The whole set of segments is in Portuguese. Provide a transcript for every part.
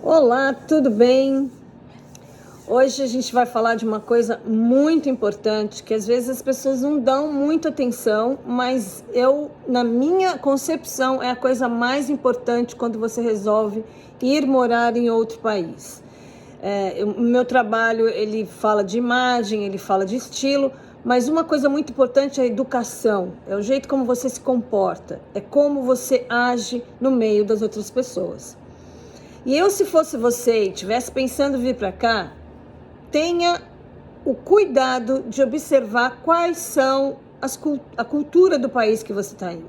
Olá, tudo bem? Hoje a gente vai falar de uma coisa muito importante que às vezes as pessoas não dão muita atenção, mas na minha concepção, é a coisa mais importante quando você resolve ir morar em outro país. O meu trabalho, ele fala de imagem, ele fala de estilo, mas uma coisa muito importante é a educação, é o jeito como você se comporta, é como você age no meio das outras pessoas. E se fosse você e estivesse pensando em vir para cá, tenha o cuidado de observar quais são a cultura do país que você está indo.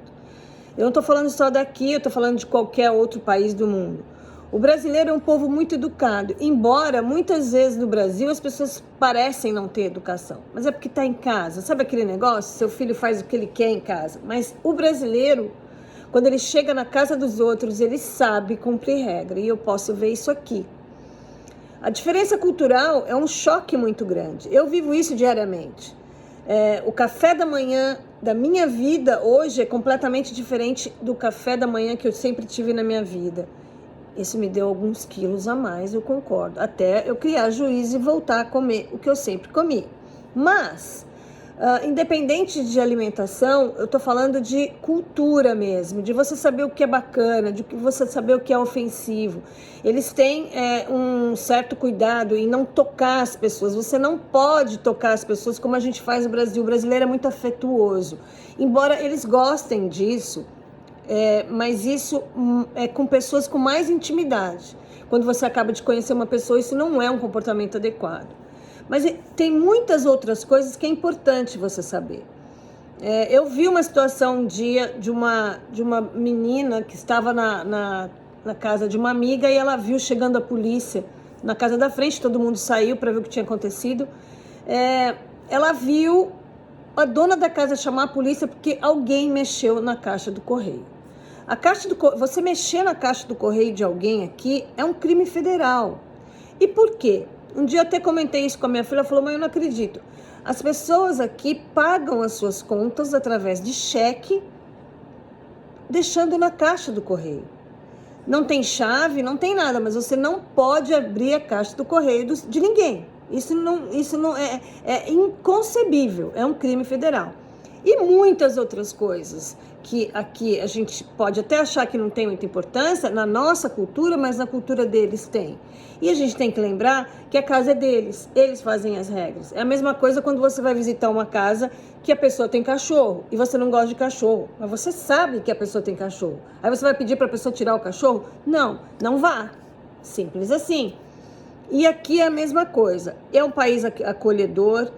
Eu não estou falando só daqui, eu estou falando de qualquer outro país do mundo. O brasileiro é um povo muito educado, embora muitas vezes no Brasil as pessoas parecem não ter educação, mas é porque está em casa. Sabe aquele negócio? Seu filho faz o que ele quer em casa, mas o brasileiro, quando ele chega na casa dos outros, ele sabe cumprir regra, e eu posso ver isso aqui. A diferença cultural é um choque muito grande. Eu vivo isso diariamente. O café da manhã da minha vida hoje é completamente diferente do café da manhã que eu sempre tive na minha vida. Isso me deu alguns quilos a mais, eu concordo. Até eu criar juízo e voltar a comer o que eu sempre comi. Mas, independente de alimentação, eu estou falando de cultura mesmo, de você saber o que é bacana, de você saber o que é ofensivo. Eles têm um certo cuidado em não tocar as pessoas. Você não pode tocar as pessoas como a gente faz no Brasil. O brasileiro é muito afetuoso. Embora eles gostem disso, mas isso é com pessoas com mais intimidade. Quando você acaba de conhecer uma pessoa, isso não é um comportamento adequado. Mas tem muitas outras coisas que é importante você saber. Eu vi uma situação um dia de uma menina que estava na casa de uma amiga e ela viu chegando a polícia na casa da frente, todo mundo saiu para ver o que tinha acontecido. Ela viu a dona da casa chamar a polícia porque alguém mexeu na caixa do correio. Você mexer na caixa do correio de alguém aqui é um crime federal. E por quê? Um dia eu até comentei isso com a minha filha, ela falou, mãe, eu não acredito. As pessoas aqui pagam as suas contas através de cheque, deixando na caixa do correio. Não tem chave, não tem nada, mas você não pode abrir a caixa do correio de ninguém. Isso não é inconcebível, é um crime federal. E muitas outras coisas que aqui a gente pode até achar que não tem muita importância na nossa cultura, mas na cultura deles tem. E a gente tem que lembrar que a casa é deles, eles fazem as regras. É a mesma coisa quando você vai visitar uma casa que a pessoa tem cachorro e você não gosta de cachorro, mas você sabe que a pessoa tem cachorro. Aí você vai pedir para a pessoa tirar o cachorro? Não, não vá. Simples assim. E aqui é a mesma coisa. É um país acolhedor,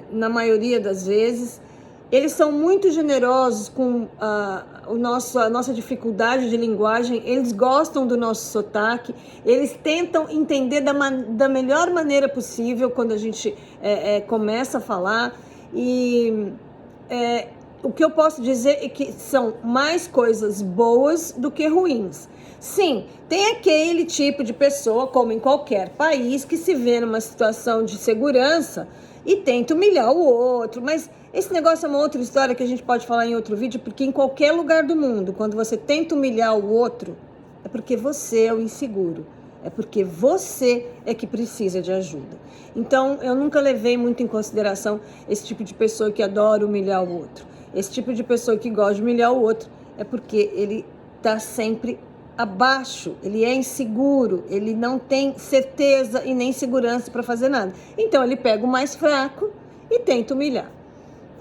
na maioria das vezes. Eles são muito generosos com a nossa dificuldade de linguagem, eles gostam do nosso sotaque, eles tentam entender da melhor maneira possível quando a gente começa a falar. E o que eu posso dizer é que são mais coisas boas do que ruins. Sim, tem aquele tipo de pessoa, como em qualquer país, que se vê numa situação de segurança e tenta humilhar o outro, mas esse negócio é uma outra história que a gente pode falar em outro vídeo, porque em qualquer lugar do mundo, quando você tenta humilhar o outro, é porque você é o inseguro, é porque você é que precisa de ajuda. Então, eu nunca levei muito em consideração esse tipo de pessoa que adora humilhar o outro. Esse tipo de pessoa que gosta de humilhar o outro é porque ele está sempre abaixo, ele é inseguro, ele não tem certeza e nem segurança para fazer nada. Então, ele pega o mais fraco e tenta humilhar.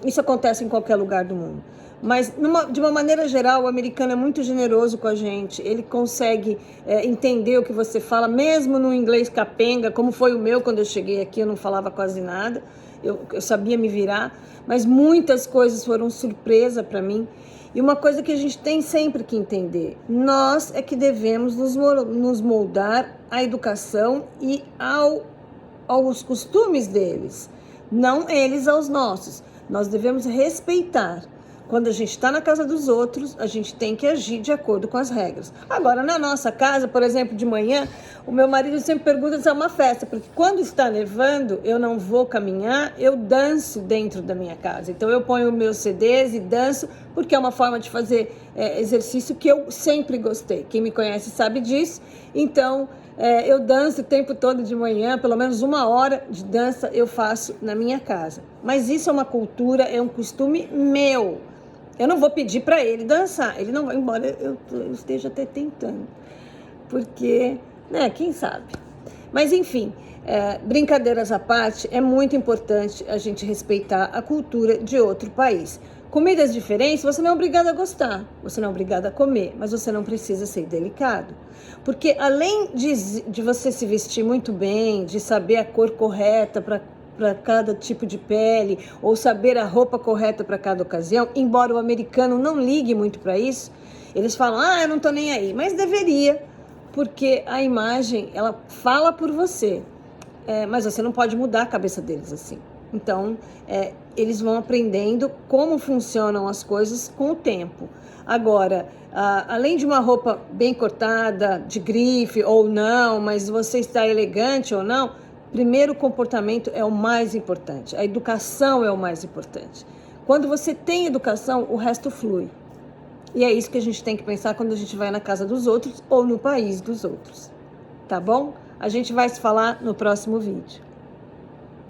Isso acontece em qualquer lugar do mundo. Mas, de uma maneira geral, o americano é muito generoso com a gente. Ele consegue entender o que você fala, mesmo no inglês capenga, como foi o meu quando eu cheguei aqui, eu não falava quase nada. Eu sabia me virar, mas muitas coisas foram surpresa para mim. E uma coisa que a gente tem sempre que entender, nós é que devemos nos moldar à educação e aos costumes deles, não eles aos nossos. Nós devemos respeitar, Quando a gente está na casa dos outros, a gente tem que agir de acordo com as regras. Agora, na nossa casa, por exemplo, de manhã, o meu marido sempre pergunta se é uma festa, porque quando está nevando, eu não vou caminhar, eu danço dentro da minha casa. Então, eu ponho meus CDs e danço, porque é uma forma de fazer exercício que eu sempre gostei. Quem me conhece sabe disso. Então, eu danço o tempo todo de manhã, pelo menos 1 hora de dança eu faço na minha casa. Mas isso é uma cultura, é um costume meu. Eu não vou pedir para ele dançar, ele não vai, embora eu esteja até tentando, porque, né, quem sabe. Mas enfim, brincadeiras à parte, é muito importante a gente respeitar a cultura de outro país. Comidas diferentes, você não é obrigado a gostar, você não é obrigado a comer, mas você não precisa ser delicado. Porque além de você se vestir muito bem, de saber a cor correta para cada tipo de pele, ou saber a roupa correta para cada ocasião, embora o americano não ligue muito para isso, eles falam, eu não tô nem aí, mas deveria, porque a imagem, ela fala por você, mas você não pode mudar a cabeça deles assim. Então, eles vão aprendendo como funcionam as coisas com o tempo. Agora, além de uma roupa bem cortada, de grife ou não, mas você está elegante ou não, primeiro, o comportamento é o mais importante, a educação é o mais importante. Quando você tem educação, o resto flui. E é isso que a gente tem que pensar quando a gente vai na casa dos outros ou no país dos outros. Tá bom? A gente vai se falar no próximo vídeo.